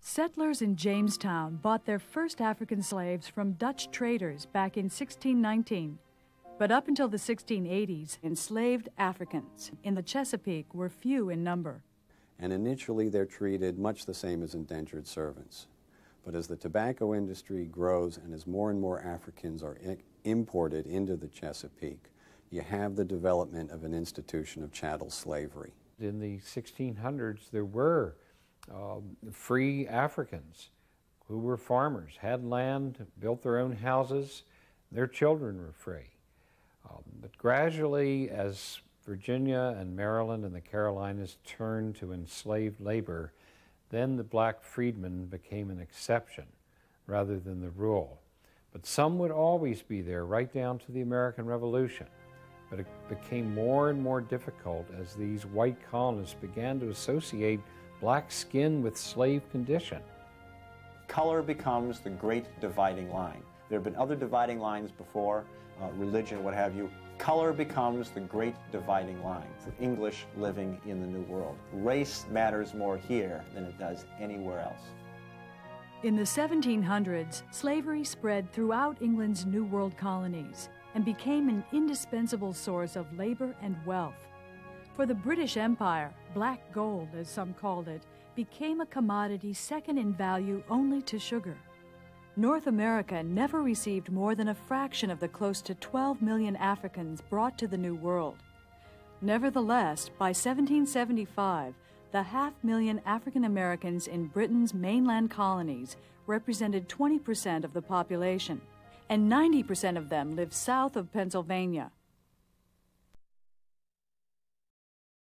Settlers in Jamestown bought their first African slaves from Dutch traders back in 1619. But up until the 1680s, enslaved Africans in the Chesapeake were few in number. And initially they're treated much the same as indentured servants. But as the tobacco industry grows and as more and more Africans are imported into the Chesapeake, you have the development of an institution of chattel slavery. In the 1600s, there were free Africans who were farmers, had land, built their own houses, their children were free. But gradually, as Virginia and Maryland and the Carolinas turned to enslaved labor, then the black freedmen became an exception rather than the rule. But some would always be there right down to the American Revolution. But it became more and more difficult as these white colonists began to associate black skin with slave condition. Color becomes the great dividing line. There have been other dividing lines before, religion, what have you. Color becomes the great dividing line for English living in the New World. Race matters more here than it does anywhere else. In the 1700s, slavery spread throughout England's New World colonies and became an indispensable source of labor and wealth. For the British Empire, black gold, as some called it, became a commodity second in value only to sugar. North America never received more than a fraction of the close to 12 million Africans brought to the New World. Nevertheless, by 1775, the 500,000 African Americans in Britain's mainland colonies represented 20% of the population, and 90% of them lived south of Pennsylvania.